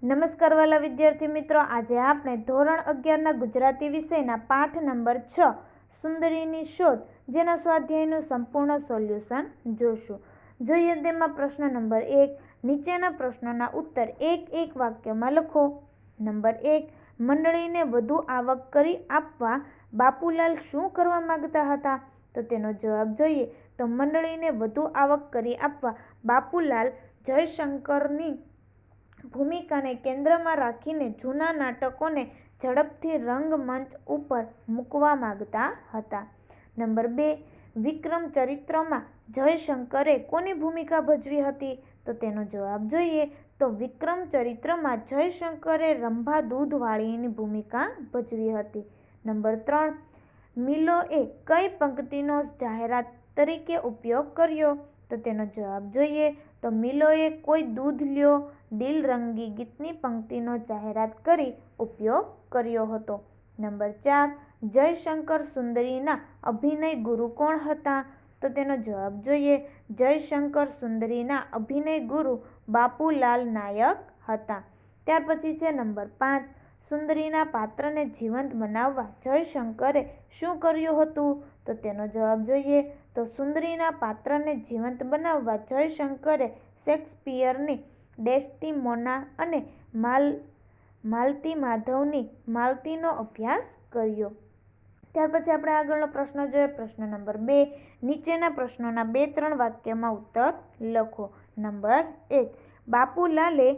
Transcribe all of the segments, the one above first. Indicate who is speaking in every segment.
Speaker 1: નમસ્કાર વાલા વિદ્યાર્થી મિત્રો, આજે આપણે ધોરણ 11ના ગુજરાતી વિષયના પાઠ નંબર 6 સુંદરીની શોધ જેના સ્વાધ્યાયનું સંપૂર્ણ સોલ્યુશન જોશું. જોઈએ તેમાં પ્રશ્ન નંબર 1. નીચેના પ્રશ્નોના ઉત્તર એક વાક્યમાં લખો. નંબર 1. મંડળીને વધુ આવક કરી આપવા બાપુલાલ શું કરવા માંગતા હતા? તો તેનો જવાબ જોઈએ તો મંડળીને વધુ આવક કરી આપવા બાપુલાલ જયશંકરની ભૂમિકાને કેન્દ્રમાં રાખીને જૂના નાટકોને ઝડપથી રંગમંચ ઉપર મૂકવા માંગતા હતા. નંબર 2. વિક્રમ ચરિત્રમાં જયશંકરે કોની ભૂમિકા ભજવી હતી? તો તેનો જવાબ જોઈએ તો વિક્રમ ચરિત્રમાં જયશંકરે રંભા દૂધવાળીની ભૂમિકા ભજવી હતી. નંબર 3. મિલોએ કઈ પંક્તિનો જાહેરાત તરીકે ઉપયોગ કર્યો? તો તેનો જવાબ જોઈએ તો મિલોએ કોઈ દૂધ લ્યો દિલ રંગી ગીતની પંક્તિનો જાહેરાત કરી ઉપયોગ કર્યો હતો. નંબર 4. જયશંકર સુંદરીના અભિનય ગુરુ કોણ હતા? તો તેનો જવાબ જોઈએ જયશંકર સુંદરીના અભિનય ગુરુ બાપુલાલ નાયક હતા. ત્યાર પછી છે નંબર 5. સુંદરીના પાત્રને જીવંત બનાવવા જયશંકરે શું કર્યું હતું? તો તેનો જવાબ જોઈએ તો સુંદરીના પાત્રને જીવંત બનાવવા જયશંકરે શેક્સપિયરની ડેસ્ટિમોના અને માલતી માધવની માલતીનો અભ્યાસ કર્યો. ત્યાર પછી આપણે આગળનો પ્રશ્ન જોઈએ. પ્રશ્ન નંબર 2. નીચેના પ્રશ્નોના 2-3 વાક્યમાં ઉત્તર લખો. નંબર 1. બાપુલાલે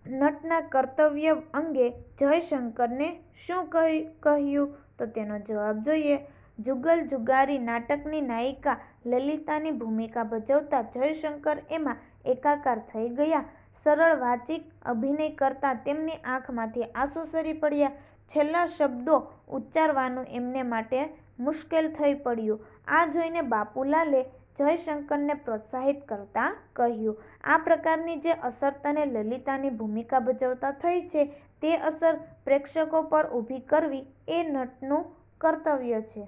Speaker 1: નટના કર્તવ્ય અંગે જયશંકરને શું કહ્યું? તો તેનો જવાબ જોઈએ જુગલ જુગારી નાટકની નાયિકા લલિતાની ભૂમિકા ભજવતા જયશંકર એમાં એકાકાર થઈ ગયા. સરળ વાચિક અભિનય કરતા તેમની આંખમાંથી આંસુ સરી પડ્યા. છેલ્લા શબ્દો ઉચ્ચારવાનું એમને માટે મુશ્કેલ થઈ પડ્યું. આ જોઈને બાપુલાલે જયશંકરને પ્રોત્સાહિત કરતા કહ્યું, આ પ્રકારની જે અસર તને લલિતાની ભૂમિકા ભજવતા થઈ છે તે અસર પ્રેક્ષકો પર ઊભી કરવી એ નટનું કર્તવ્ય છે.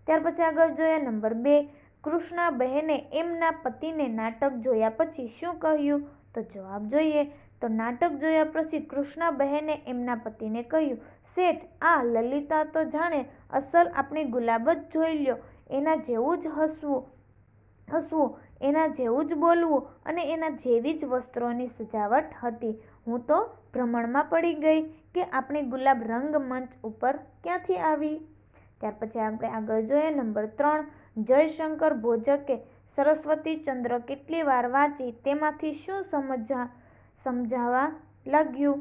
Speaker 1: ત્યાર પછી આગળ જોઈએ નંબર 2. કૃષ્ણાબહેને એમના પતિને નાટક જોયા પછી શું કહ્યું? તો જવાબ જોઈએ તો નાટક જોયા પછી કૃષ્ણાબહેને એમના પતિને કહ્યું, શેઠ, આ લલિતા તો જાણે અસલ આપણી ગુલાબ જ જોઈ લ્યો. એના જેવું જ હસવું, એના જેવું જ બોલવું અને એના જેવી જ વસ્ત્રોની સજાવટ હતી. હું તો ભ્રમણમાં પડી ગઈ કે આપણી ગુલાબ રંગમંચ ઉપર ક્યાંથી આવી. ત્યાર પછી આપણે આગળ જોઈએ નંબર 3. જયશંકર ભોજકે સરસ્વતીચંદ્ર કેટલી વાર વાંચી તેમાંથી શું સમજાવવા લાગ્યું?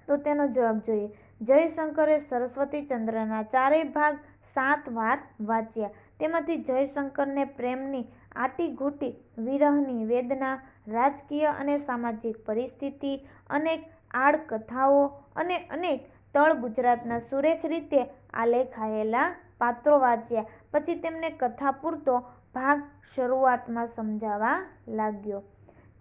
Speaker 1: તો તેનો જવાબ જોઈએ જયશંકરે સરસ્વતીચંદ્રના 4 ભાગ 7 વાર વાંચ્યા. તેમાંથી જયશંકરને પ્રેમની આંટીઘૂંટી, વિરહની વેદના, રાજકીય અને સામાજિક પરિસ્થિતિ, અનેક આડકથાઓ અને અનેક તળ ગુજરાતના સુરેખ રીતે આલેખાયેલા પાત્રો વાંચ્યા પછી તેમને કથા પૂરતો ભાગ શરૂઆતમાં સમજાવવા લાગ્યો.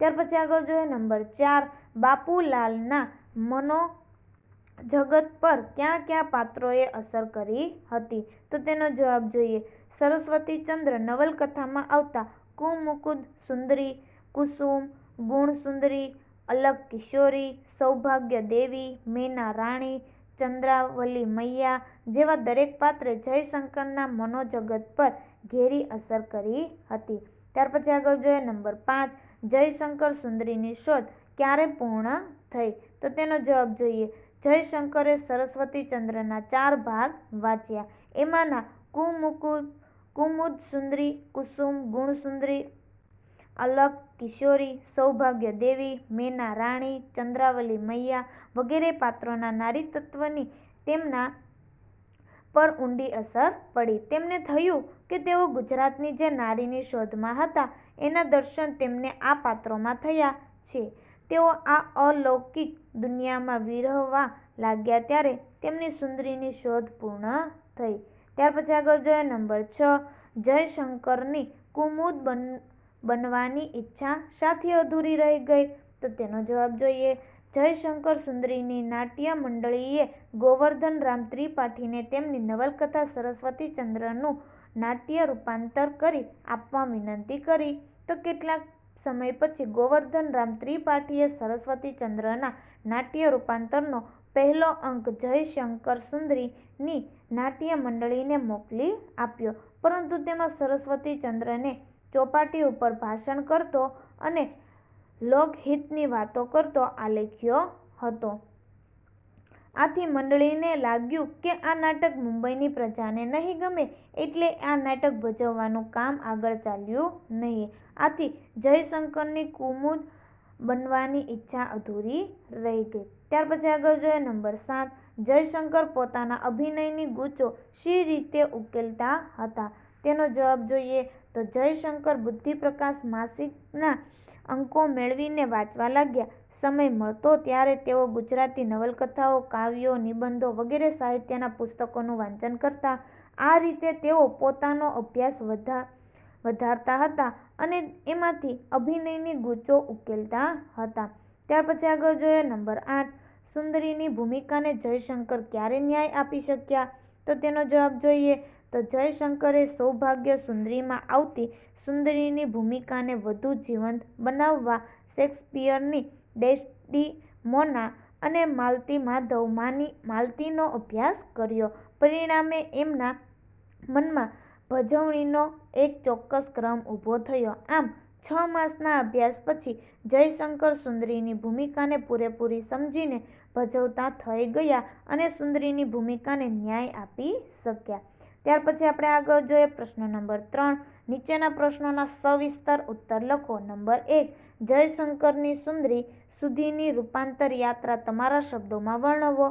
Speaker 1: ત્યાર પછી આગળ જોઈએ નંબર 4. બાપુલાલના મનોજગત પર કયા કયા પાત્રોએ અસર કરી હતી? તો તેનો જવાબ જોઈએ સરસ્વતીચંદ્ર નવલકથામાં આવતા કુમુકુદ સુંદરી, કુસુમ, ગુણ સુંદરી, અલક કિશોરી, સૌભાગ્ય દેવી, મેના રાણી, ચંદ્રાવલી મૈયા જેવા દરેક પાત્રે જયશંકરના મનોજગત પર ઘેરી અસર કરી હતી. ત્યાર પછી આગળ જોઈએ નંબર 5. જયશંકર સુંદરીની શોધ ક્યારે પૂર્ણ થઈ? તો તેનો જવાબ જોઈએ જયશંકરે સરસ્વતીચંદ્રના 4 ભાગ વાંચ્યા. એમાંના કુમુદ સુંદરી, કુસુમ, ગુણ સુંદરી, અલક કિશોરી, સૌભાગ્ય દેવી, મેના રાણી, ચંદ્રાવલી મૈયા વગેરે પાત્રોના નારીતત્વની તેમના પર ઊંડી અસર પડી. તેમને થયું કે તેઓ ગુજરાતની જે નારીની શોધમાં હતા એના દર્શન તેમને આ પાત્રોમાં થયા છે. તેઓ આ અલૌકિક દુનિયામાં વિહરવા લાગ્યા ત્યારે તેમની સુંદરીની શોધ પૂર્ણ થઈ. ત્યાર પછી આગળ જોઈએ નંબર 6. જયશંકરની કુમુદ બનવાની ઈચ્છા શાથી અધૂરી રહી ગઈ? તો તેનો જવાબ જોઈએ જયશંકર સુંદરીની નાટ્ય મંડળીએ ગોવર્ધનરામ ત્રિપાઠીને તેમની નવલકથા સરસ્વતીચંદ્રનું નાટ્ય રૂપાંતર કરી આપવા વિનંતી કરી તો કેટલાક સમય પછી ગોવર્ધન રામ ત્રિપાઠીએ સરસ્વતીચંદ્રના નાટ્ય રૂપાંતરનો પહેલો અંક જયશંકર સુંદરીની નાટ્ય મંડળીને મોકલી આપ્યો, પરંતુ તેમાં સરસ્વતીચંદ્રને ચોપાટી ઉપર ભાષણ કરતો અને લોકહિતની વાતો કરતો આલેખ્યો હતો. આથી મંડળીને લાગ્યું કે આ નાટક મુંબઈની પ્રજાને નહીં ગમે, એટલે આ નાટક ભજવવાનું કામ આગળ ચાલ્યું નહીં. આથી જયશંકરની કુમુદ બનવાની ઈચ્છા અધૂરી રહી ગઈ. ત્યાર પછી આગળ જોઈએ નંબર 7. જયશંકર પોતાના અભિનયની ગૂંચો શી રીતે ઉકેલતા હતા? તેનો જવાબ જોઈએ તો જયશંકર બુદ્ધિપ્રકાશ માસિકના અંકો મેળવીને વાંચવા લાગ્યા. સમય મળતો ત્યારે તેઓ ગુજરાતી નવલકથાઓ, કાવ્યો, નિબંધો વગેરે સાહિત્યના પુસ્તકોનું વાંચન કરતા. આ રીતે તેઓ પોતાનો અભ્યાસ વધારતા હતા અને એમાંથી અભિનયની ગૂંચો ઉકેલતા હતા. ત્યાર પછી આગળ જોઈએ નંબર 8. સુંદરીની ભૂમિકાને જયશંકર ક્યારે ન્યાય આપી શક્યા? તો તેનો જવાબ જોઈએ તો જયશંકરે સૌભાગ્ય સુંદરીમાં આવતી સુંદરીની ભૂમિકાને વધુ જીવંત બનાવવા શેક્સપિયરની ડેસ્ડિમોના અને માલતી માધવમાંની માલતીનો અભ્યાસ કર્યો. પરિણામે એમના મનમાં ભજવણીનો એક ચોક્કસ ક્રમ ઊભો થયો. આમ 6 માસના અભ્યાસ પછી જયશંકર સુંદરીની ભૂમિકાને પૂરેપૂરી સમજીને ભજવતા થઈ ગયા અને સુંદરીની ભૂમિકાને ન્યાય આપી શક્યા. ત્યાર પછી આપણે આગળ જોઈએ પ્રશ્ન નંબર 3. નીચેના પ્રશ્નોના સવિસ્તર ઉત્તર લખો. નંબર 1. જયશંકરની સુંદરી સુધીની રૂપાંતર યાત્રા તમારા શબ્દોમાં વર્ણવો.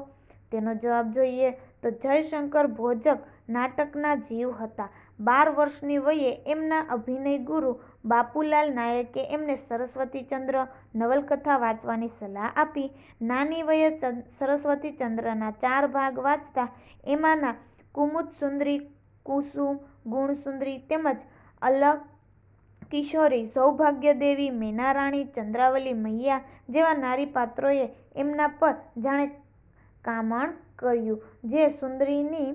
Speaker 1: તેનો જવાબ જોઈએ તો જયશંકર ભોજક નાટકના જીવ હતા. 12 વર્ષની વયે એમના અભિનય ગુરુ બાપુલાલ નાયકે એમને સરસ્વતીચંદ્ર નવલકથા વાંચવાની સલાહ આપી. નાની વયે સરસ્વતીચંદ્રના 4 ભાગ વાંચતા એમાંના કુમુદ સુંદરી, કુસુમ, ગુણસુંદરી તેમજ અલક કિશોરી, સૌભાગ્યદેવી, મેનારાણી, ચંદ્રાવલી મૈયા જેવા નારી પાત્રોએ એમના પર જાણે કામણ કર્યું. જે સુંદરીની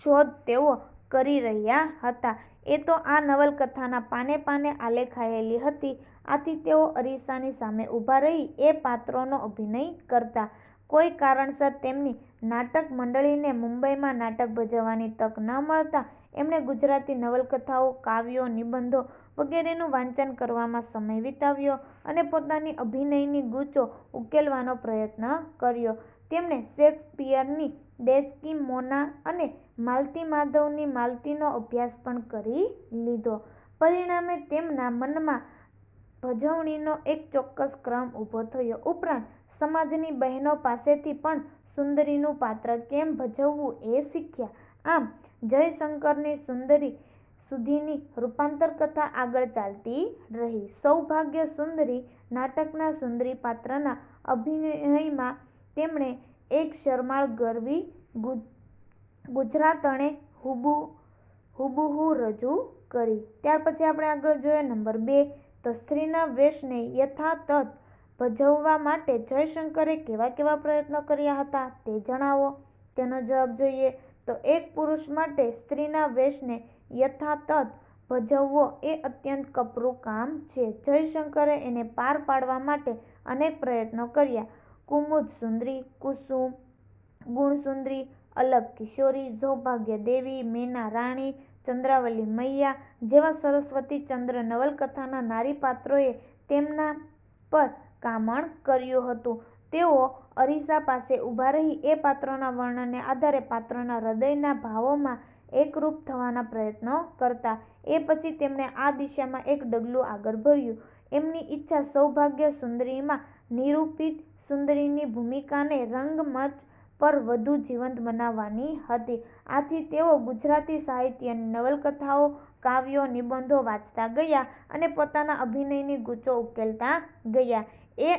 Speaker 1: શોધ તેઓ કરી રહ્યા હતા એ તો આ નવલકથાના પાને પાને આલેખાયેલી હતી. આથી તેઓ અરીસાની સામે ઊભા રહી એ પાત્રોનો અભિનય કરતા. કોઈ કારણસર તેમની નાટક મંડળીને મુંબઈમાં નાટક ભજવવાની તક ન મળતા એમણે ગુજરાતી નવલકથાઓ, કાવ્યો, નિબંધો વગેરેનું વાંચન કરવામાં સમય વિતાવ્યો અને પોતાની અભિનયની ગૂંચો ઉકેલવાનો પ્રયત્ન કર્યો. તેમણે શેક્સપિયરની ડેસ્ડિમોના અને માલતી માધવની માલતીનો અભ્યાસ પણ કરી લીધો. પરિણામે તેમના મનમાં ભજવણીનો એક ચોક્કસ ક્રમ ઊભો થયો. ઉપરાંત સમાજની બહેનો પાસેથી પણ સુંદરીનું પાત્ર કેમ ભજવવું એ શીખ્યા. આમ જયશંકરની સુંદરી સુધીની રૂપાંતર કથા આગળ ચાલતી રહી. સૌભાગ્ય સુંદરી નાટકના સુંદરી પાત્રના અભિનયમાં તેમણે એક શરમાળ ગરવી ગુજરાતણે હુબહુ રજૂ કરી. ત્યાર પછી આપણે આગળ જોઈએ નંબર 2. તો સ્ત્રીના વેશને યથાતથ ભજવવા માટે જયશંકરે કેવા કેવા પ્રયત્નો કર્યા હતા તે જણાવો. તેનો જવાબ જોઈએ તો એક પુરુષ માટે સ્ત્રીના વેશને યથાતથ ભજવવો એ અત્યંત કપરું કામ છે. જયશંકરે એને પાર પાડવા માટે અનેક પ્રયત્નો કર્યા. કુમુદ સુંદરી, કુસુમ, ગુણસુંદરી, અલક કિશોરી, સૌભાગ્યદેવી, મેના રાણી, ચંદ્રાવલી મૈયા જેવા સરસ્વતીચંદ્ર નવલકથાના નારી પાત્રોએ તેમના પર કામણ કર્યું હતું. તેઓ અરીસા પાસે ઊભા રહી એ પાત્રોના વર્ણનને આધારે પાત્રોના હૃદયના ભાવોમાં એકરૂપ થવાના પ્રયત્નો કરતા. એ પછી તેમણે આ દિશામાં એક ડગલું આગળ ભર્યું. એમની ઈચ્છા સૌભાગ્ય સુંદરીમાં નિરૂપિત સુંદરીની ભૂમિકાને રંગમંચ પર વધુ જીવંત બનાવવાની હતી. આથી તેઓ ગુજરાતી સાહિત્યની નવલકથાઓ, કાવ્યો, નિબંધો વાંચતા ગયા અને પોતાના અભિનયની ગૂંચો ઉકેલતા ગયા. એ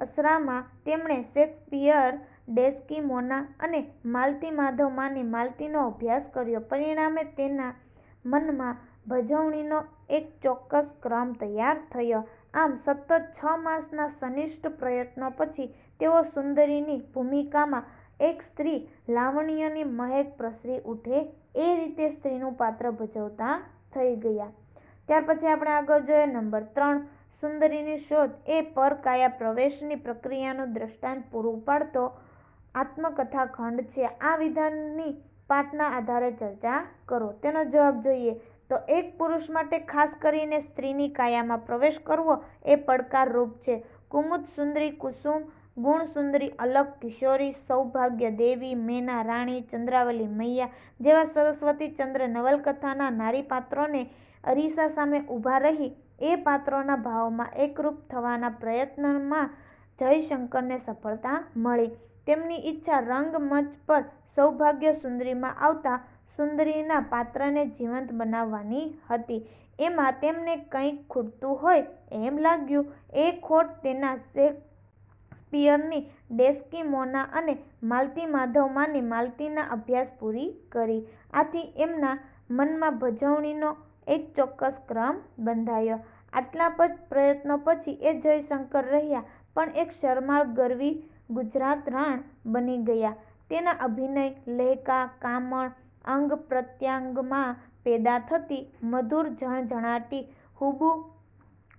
Speaker 1: અસરામાં તેમણે શેક્સપિયર, ડેસ્ડિમોના અને માલતી માધવમાંની માલતીનો અભ્યાસ કર્યો. પરિણામે તેના મનમાં ભજવણીનો એક ચોક્કસ ક્રમ તૈયાર થયો. આમ સતત 6 માસના સનિષ્ઠ પ્રયત્નો પછી તેઓ સુંદરીની ભૂમિકામાં એક સ્ત્રી લાવણ્યની મહેક પ્રસરી ઉઠે એ રીતે સ્ત્રીનું પાત્ર ભજવતા થઈ ગયા. ત્યાર પછી આપણે આગળ જોઈએ નંબર 3, સુંદરીની શોધ એ પરકાયા પ્રવેશની પ્રક્રિયાનું દ્રષ્ટાંત પૂરું પાડતો આત્મકથા ખંડ છે. આ વિધાનની પાઠના આધારે ચર્ચા કરો. તેનો જવાબ જોઈએ તો એક પુરુષ માટે ખાસ કરીને સ્ત્રીની કાયામાં પ્રવેશ કરવો એ પડકારરૂપ છે. કુમુદ સુંદરી, કુસુમ, ગુણ સુંદરી, અલક, કિશોરી, સૌભાગ્ય દેવી, મેના રાણી, ચંદ્રાવલી મૈયા જેવા સરસ્વતી ચંદ્ર નવલકથાના નારી પાત્રોને અરીસા સામે ઊભા રહી એ પાત્રોના ભાવમાં એકરૂપ થવાના પ્રયત્નમાં જયશંકરને સફળતા મળી. તેમની ઈચ્છા રંગમંચ પર સૌભાગ્ય સુંદરીમાં આવતા સુંદરીના પાત્રને જીવંત બનાવવાની હતી. એમાં તેમને કંઈક ખૂટતું હોય એમ લાગ્યું. એ ખોટ તેના શેક્સપિયરની ડેસ્કીમોના અને માલતી માધવમાંની માલતીના અભ્યાસ પૂરી કરી. આથી એમના મનમાં ભજવણીનો એક ચોક્કસ ક્રમ બંધાયો. આટલા પ્રયત્નો પછી એ જયશંકર રહ્યા પણ એક શરમાળ ગરવી ગુજરાત રાણ બની ગયા. તેના અભિનય, લહેકા, કામળ, અંગ પ્રત્યંગમાં પેદા થતી મધુર ઝણઝણાટી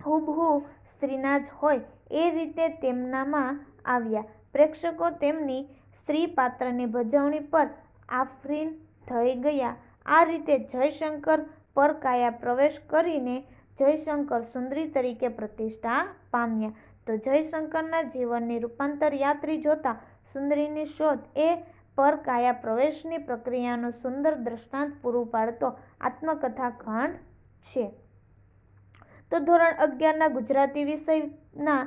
Speaker 1: હુબહુ સ્ત્રીના જ હોય એ રીતે તેમનામાં આવ્યા. પ્રેક્ષકો તેમની સ્ત્રી પાત્રની ભજવણી પર આફરીન થઈ ગયા. આ રીતે જયશંકર પરકાયા પ્રવેશ કરીને જયશંકર સુંદરી તરીકે પ્રતિષ્ઠા પામ્યા. તો જયશંકરના જીવનની રૂપાંતર યાત્રી જોતા સુંદરીની શોધ એ પરકાયા પ્રવેશની પ્રક્રિયાનું સુંદર દ્રષ્ટાંત પૂરું પાડતો આત્મકથા ખંડ છે. તો ધોરણ 11ના ગુજરાતી વિષયના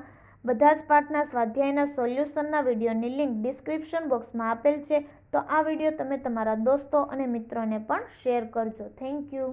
Speaker 1: બધા જ પાઠના સ્વાધ્યાયના સોલ્યુશનના વિડીયોની લિંક ડિસ્ક્રિપ્શન બોક્સમાં આપેલ છે. તો આ વિડીયો તમે તમારા દોસ્તો અને મિત્રોને પણ શેર કરજો. Thank you.